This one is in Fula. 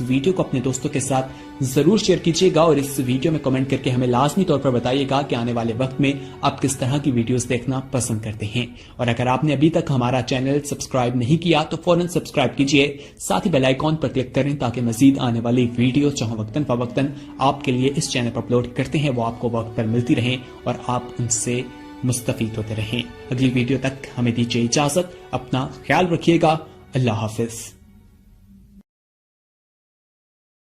वीडियो को अपने दोस्तों के साथ जरूर शेयर कीजिएगा और इस वीडियो में कमेंट करके हमें लाजमी तौर पर बताइएगा कि आने वाले वक्त में आप किस तरह की वीडियोस देखना पसंद करते हैं। और अगर आपने अभी तक हमारा चैनल सब्सक्राइब नहीं किया तो फौरन सब्सक्राइब कीजिए, साथ ही बेल आइकॉन पर क्लिक करें ताकि मजीद आने वाली वीडियो जो वक्तन फवक्तन आपके लिए इस चैनल पर अपलोड करते हैं वो आपको वक्त पर मिलती रहे और आप उनसे मुस्तफीद होते रहें। अगली वीडियो तक हमें दीजिए इजाजत, अपना ख्याल रखिएगा। अल्लाह हाफिज।